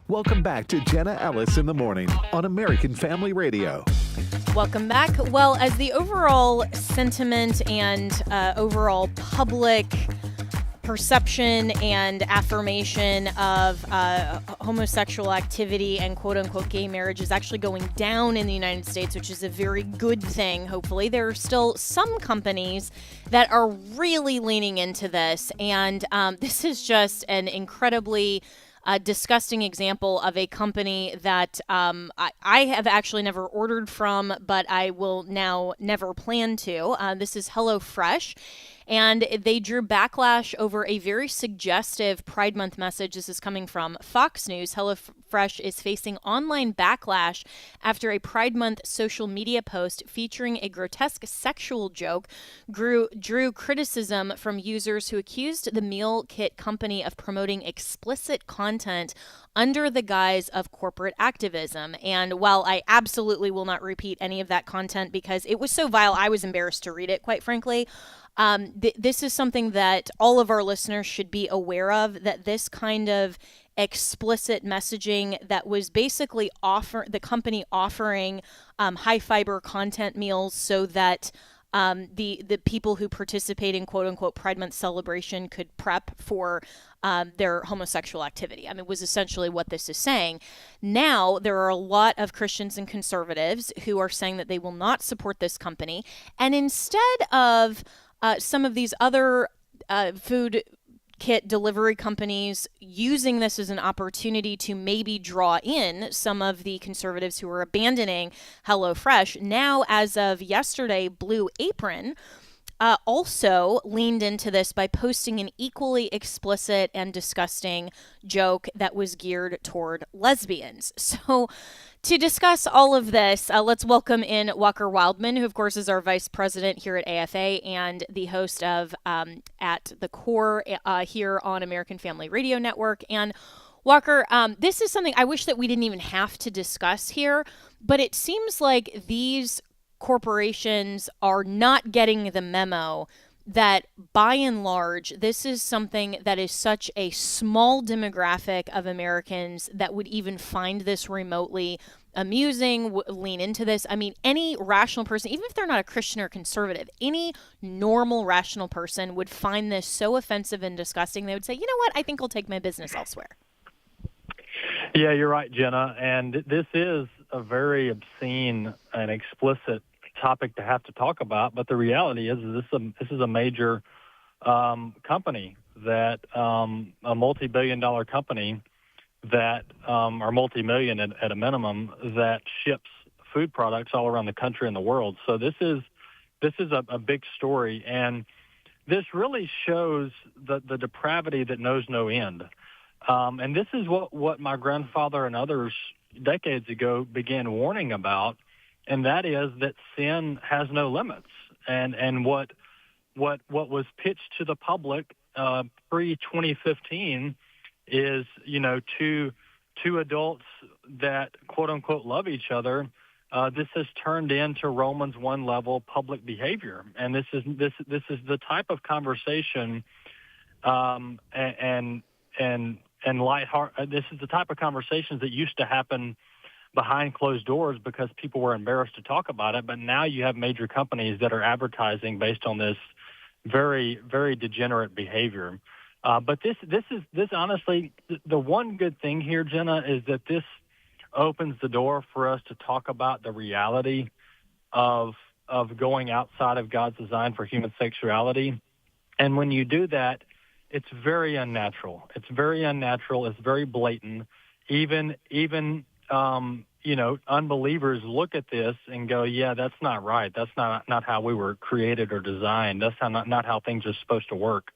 Welcome back to Jenna Ellis in the Morning on American Family Radio.
Welcome back. Well, as the overall sentiment and overall public perception and affirmation of homosexual activity and quote-unquote gay marriage is actually going down in the United States, which is a very good thing, hopefully. There are still some companies that are really leaning into this, and this is just an incredibly disgusting example of a company that I have actually never ordered from, but I will now never plan to. This is HelloFresh. And they drew backlash over a very suggestive Pride Month message. This is coming from Fox News. HelloFresh is facing online backlash after a Pride Month social media post featuring a grotesque sexual joke drew criticism from users who accused the meal kit company of promoting explicit content under the guise of corporate activism. And while I absolutely will not repeat any of that content because it was so vile, I was embarrassed to read it, quite frankly. This is something that all of our listeners should be aware of, that this kind of explicit messaging that was basically the company offering high fiber content meals so that the people who participate in quote unquote Pride Month celebration could prep for their homosexual activity. I mean, it was essentially what this is saying. Now, there are a lot of Christians and conservatives who are saying that they will not support this company. And instead of some of these other food kit delivery companies using this as an opportunity to maybe draw in some of the conservatives who are abandoning HelloFresh, now, as of yesterday, Blue Apron also leaned into this by posting an equally explicit and disgusting joke that was geared toward lesbians. So to discuss all of this, let's welcome in Walker Wildman, who, of course, is our vice president here at AFA and the host of At the Core here on American Family Radio Network. And Walker, this is something I wish that we didn't even have to discuss here, but it seems like these corporations are not getting the memo that by and large, this is something that is such a small demographic of Americans that would even find this remotely amusing, lean into this. I mean, any rational person, even if they're not a Christian or conservative, any normal rational person would find this so offensive and disgusting. They would say, you know what, I think I'll take my business elsewhere.
Yeah, you're right, Jenna. And this is a very obscene and explicit topic to have to talk about. But the reality is this is a major company that a multi-billion-dollar company that are multi-million at a minimum that ships food products all around the country and the world. So this is a big story, and this really shows the depravity that knows no end. And this is what my grandfather and others decades ago began warning about, and that is that sin has no limits. And what was pitched to the public pre-2015 is, two adults that quote unquote love each other. This has turned into Romans 1 level public behavior, and this is the type of conversation and lighthearted. This is the type of conversations that used to happen behind closed doors because people were embarrassed to talk about it. But now you have major companies that are advertising based on this very, very degenerate behavior. But this honestly, the one good thing here, Jenna, is that this opens the door for us to talk about the reality of going outside of God's design for human sexuality. And when you do that, it's very unnatural. It's very unnatural. It's very blatant. Even unbelievers look at this and go, yeah, that's not right. That's not how we were created or designed. That's not how things are supposed to work.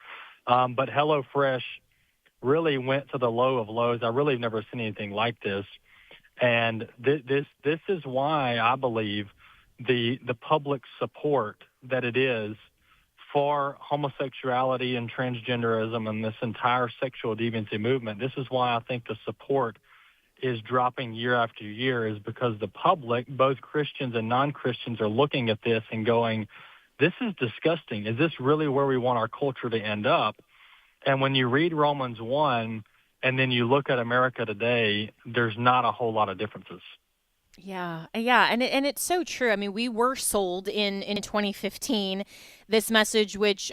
But HelloFresh really went to the low of lows. I really have never seen anything like this. And this is why I believe the public support that it is for homosexuality and transgenderism and this entire sexual deviancy movement, this is why I think the support is dropping year after year, is because the public, both Christians and non-Christians, are looking at this and going, this is disgusting. Is this really where we want our culture to end up? And when you read Romans 1 and then you look at America today, there's not a whole lot of differences.
Yeah, and it's so true. I mean, we were sold in 2015 this message, which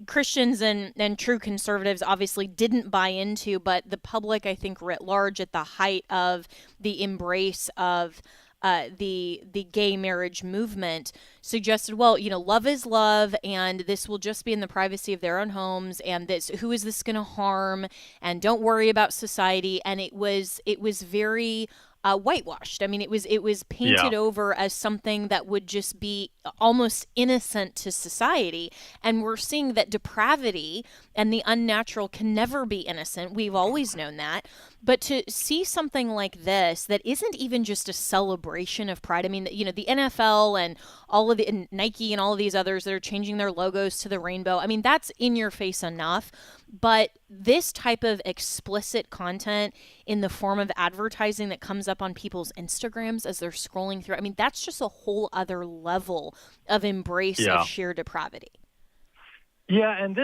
Christians and true conservatives obviously didn't buy into, but the public, I think, writ large at the height of the embrace of the gay marriage movement suggested, well, love is love, and this will just be in the privacy of their own homes, and who is this going to harm, and don't worry about society. And it was very whitewashed. I mean, it was painted over as something that would just be almost innocent to society. And we're seeing that depravity and the unnatural can never be innocent. We've always known that. But to see something like this that isn't even just a celebration of pride. I mean, the NFL and all of and Nike and all of these others that are changing their logos to the rainbow. I mean, that's in your face enough. But this type of explicit content in the form of advertising that comes up on people's Instagrams as they're scrolling through, I mean, that's just a whole other level of embrace of sheer depravity.
Yeah, and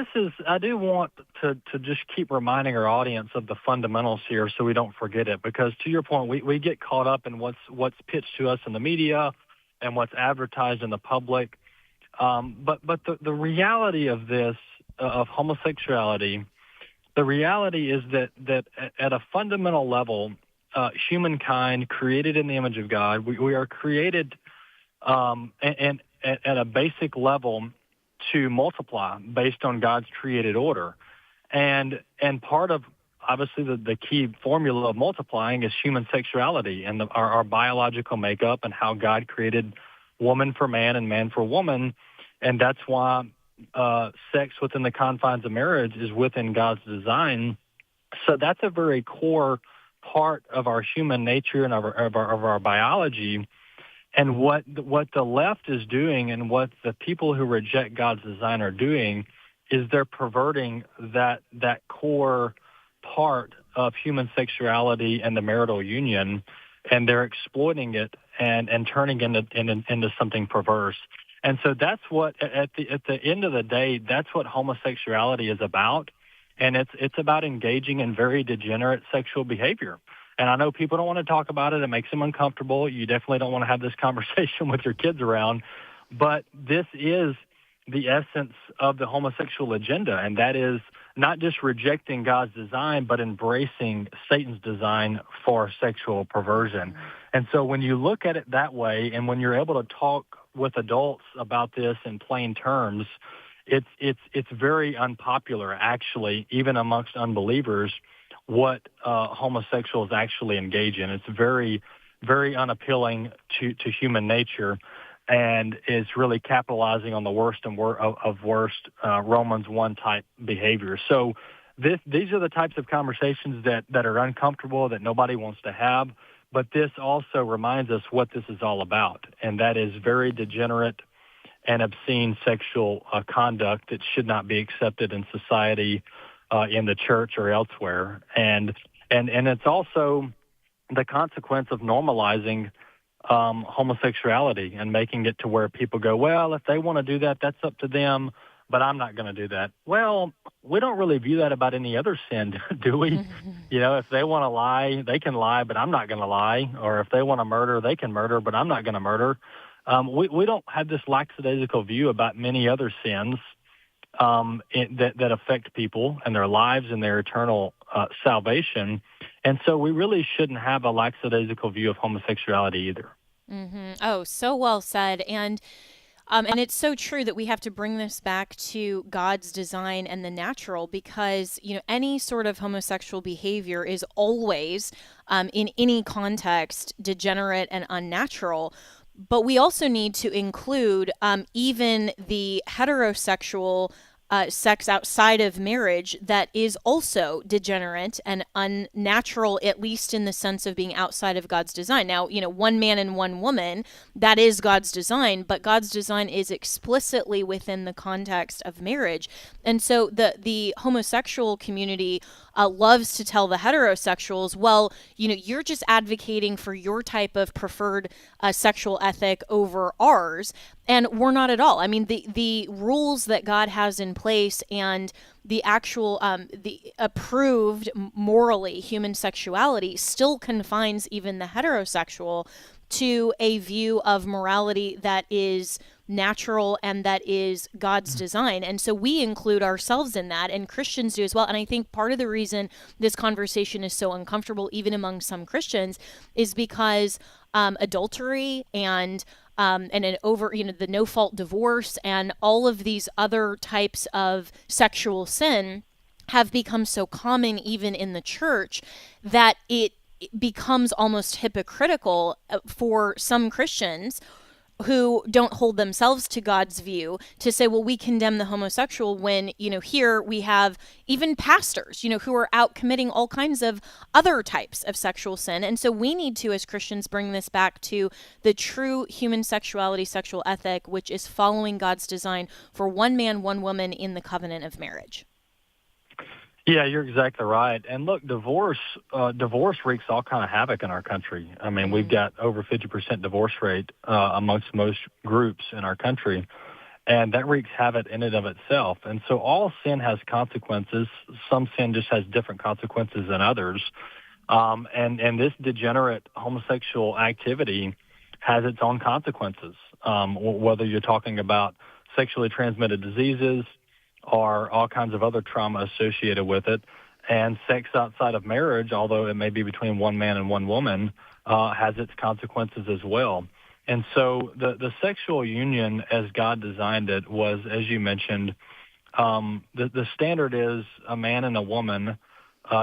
I do want to just keep reminding our audience of the fundamentals here so we don't forget it, because to your point, we get caught up in what's pitched to us in the media and what's advertised in the public. But the reality of this, of homosexuality, the reality is that at a fundamental level, humankind created in the image of God, we are created and at a basic level to multiply based on God's created order. And part of, obviously, the key formula of multiplying is human sexuality and our biological makeup and how God created woman for man and man for woman. And that's why sex within the confines of marriage is within God's design. So that's a very core part of our human nature and of our biology. And what the left is doing and what the people who reject God's design are doing is they're perverting that core part of human sexuality and the marital union, and they're exploiting it and turning it into something perverse. And so that's what, at the end of the day, that's what homosexuality is about. And it's about engaging in very degenerate sexual behavior. And I know people don't want to talk about it. It makes them uncomfortable. You definitely don't want to have this conversation with your kids around. But this is the essence of the homosexual agenda, and that is not just rejecting God's design, but embracing Satan's design for sexual perversion. And so when you look at it that way, and when you're able to talk with adults about this in plain terms, it's very unpopular, actually, even amongst unbelievers, what homosexuals actually engage in. It's very, very unappealing to human nature, and is really capitalizing on the worst of worst Romans 1 type behavior. So these are the types of conversations that are uncomfortable, that nobody wants to have. But this also reminds us what this is all about, and that is very degenerate and obscene sexual conduct that should not be accepted in society, in the church or elsewhere. And it's also the consequence of normalizing homosexuality and making it to where people go, well, if they want to do that, that's up to them, but I'm not going to do that. Well, we don't really view that about any other sin, do we? If they want to lie, they can lie, but I'm not going to lie. Or if they want to murder, they can murder, but I'm not going to murder. We don't have this lackadaisical view about many other sins that affect people and their lives and their eternal salvation. And so we really shouldn't have a lackadaisical view of homosexuality either.
Mm-hmm. Oh, so well said. And it's so true that we have to bring this back to God's design and the natural, because, any sort of homosexual behavior is always, in any context, degenerate and unnatural. But we also need to include even the heterosexual sex outside of marriage that is also degenerate and unnatural, at least in the sense of being outside of God's design. Now, one man and one woman, that is God's design, but God's design is explicitly within the context of marriage. And so the homosexual community loves to tell the heterosexuals, well, you're just advocating for your type of preferred sexual ethic over ours. And we're not at all. I mean, the rules that God has in place and the actual, the approved morally human sexuality still confines even the heterosexual to a view of morality that is natural and that is God's design. And so we include ourselves in that, and Christians do as well. And I think part of the reason this conversation is so uncomfortable, even among some Christians, is because adultery and the no-fault divorce and all of these other types of sexual sin have become so common even in the church that it becomes almost hypocritical for some Christians who don't hold themselves to God's view to say, well, we condemn the homosexual when, here we have even pastors, who are out committing all kinds of other types of sexual sin. And so we need to, as Christians, bring this back to the true human sexuality, sexual ethic, which is following God's design for one man, one woman in the covenant of marriage.
Yeah, you're exactly right. And look, divorce wreaks all kind of havoc in our country. I mean, we've got over 50% divorce rate amongst most groups in our country, and that wreaks havoc in and of itself. And so all sin has consequences. Some sin just has different consequences than others. And this degenerate homosexual activity has its own consequences, whether you're talking about sexually transmitted diseases, or all kinds of other trauma associated with it. And sex outside of marriage, although it may be between one man and one woman, has its consequences as well. And so the sexual union, as God designed it, was, as you mentioned, the standard is a man and a woman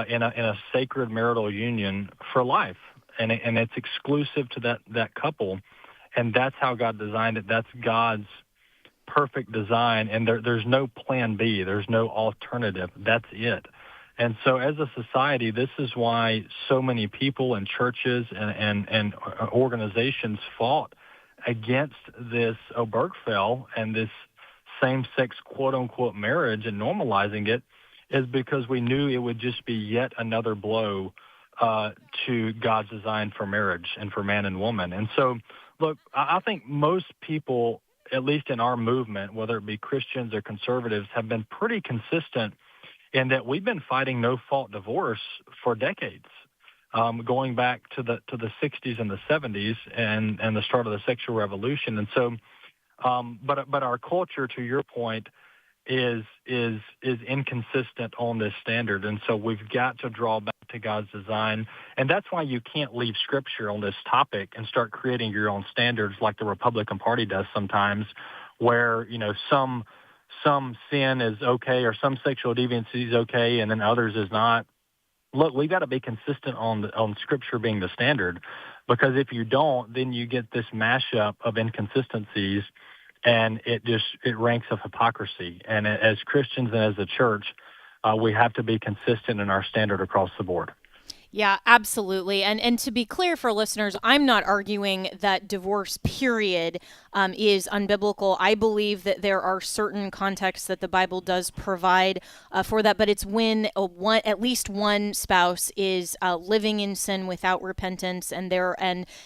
in a sacred marital union for life. And it's exclusive to that couple. And that's how God designed it. That's God's perfect design, and there's no plan B. There's no alternative. That's it. And so as a society, this is why so many people and churches and organizations fought against this Obergefell and this same-sex quote-unquote marriage and normalizing it, is because we knew it would just be yet another blow to God's design for marriage and for man and woman. And so, look, I think most people, at least in our movement, whether it be Christians or conservatives, have been pretty consistent in that we've been fighting no-fault divorce for decades, going back to the 60s and the 70s and the start of the sexual revolution. And so, but our culture, to your point, is inconsistent on this standard. And so we've got to draw back to God's design. And that's why you can't leave Scripture on this topic and start creating your own standards like the Republican Party does sometimes, where, some sin is okay or some sexual deviancy is okay and then others is not. Look, we got to be consistent on Scripture being the standard, because if you don't, then you get this mashup of inconsistencies, and it ranks of hypocrisy. And as Christians and as a church, we have to be consistent in our standard across the board.
Yeah, absolutely. And to be clear for listeners, I'm not arguing that divorce, period, is unbiblical. I believe that there are certain contexts that the Bible does provide for that, but it's when at least one spouse is living in sin without repentance and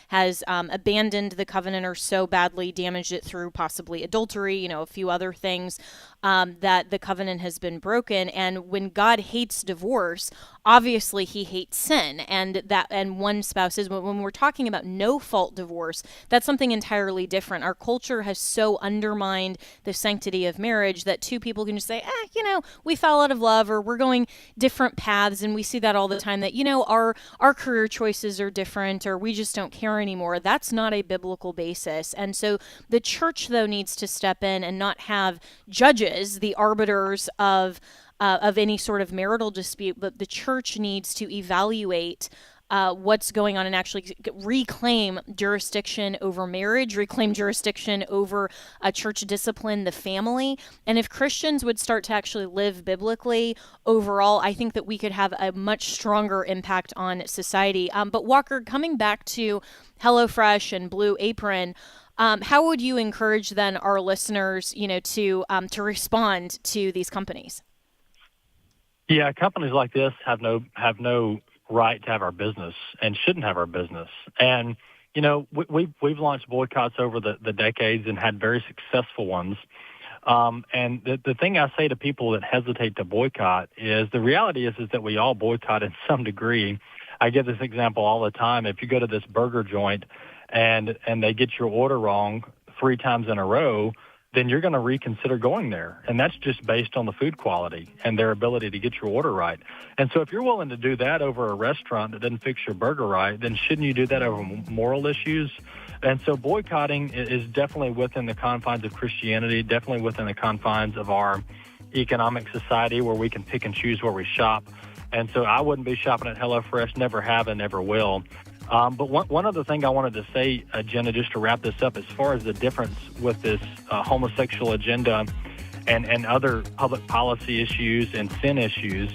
has abandoned the covenant or so badly damaged it through possibly adultery, a few other things, that the covenant has been broken. And when God hates divorce, obviously he hates sin, and one spouse is. When we're talking about no fault divorce, that's something entirely different. Our culture has so undermined the sanctity of marriage that two people can just say, we fell out of love, or we're going different paths, and we see that all the time, that our career choices are different, or we just don't care anymore. That's not a biblical basis. And so the church, though, needs to step in and not have judges, the arbiters of any sort of marital dispute, but the church needs to evaluate what's going on and actually reclaim jurisdiction over marriage, reclaim jurisdiction over church discipline, the family. And if Christians would start to actually live biblically overall, I think that we could have a much stronger impact on society. But Walker, coming back to HelloFresh and Blue Apron, how would you encourage then our listeners, to respond to these companies?
Yeah, companies like this have no right to have our business and shouldn't have our business. And we've launched boycotts over the decades and had very successful ones. And the thing I say to people that hesitate to boycott is the reality is that we all boycott in some degree. I give this example all the time. If you go to this burger joint and they get your order wrong 3 times in a row, then you're going to reconsider going there. And that's just based on the food quality and their ability to get your order right. And so if you're willing to do that over a restaurant that doesn't fix your burger right, then shouldn't you do that over moral issues? And so boycotting is definitely within the confines of Christianity, definitely within the confines of our economic society where we can pick and choose where we shop. And so I wouldn't be shopping at HelloFresh, never have and never will. But one other thing I wanted to say, Jenna, just to wrap this up, as far as the difference with this homosexual agenda and other public policy issues and sin issues,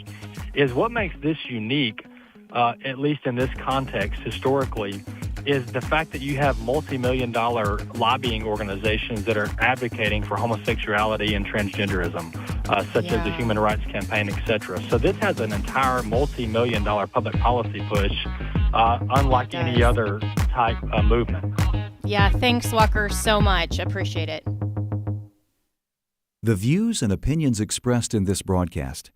is what makes this unique, at least in this context historically, is the fact that you have multi-million-dollar lobbying organizations that are advocating for homosexuality and transgenderism, such as the Human Rights Campaign, etc. So this has an entire multi-million-dollar public policy push, unlike any other type of movement.
Yeah, thanks, Walker, so much. Appreciate it.
The views and opinions expressed in this broadcast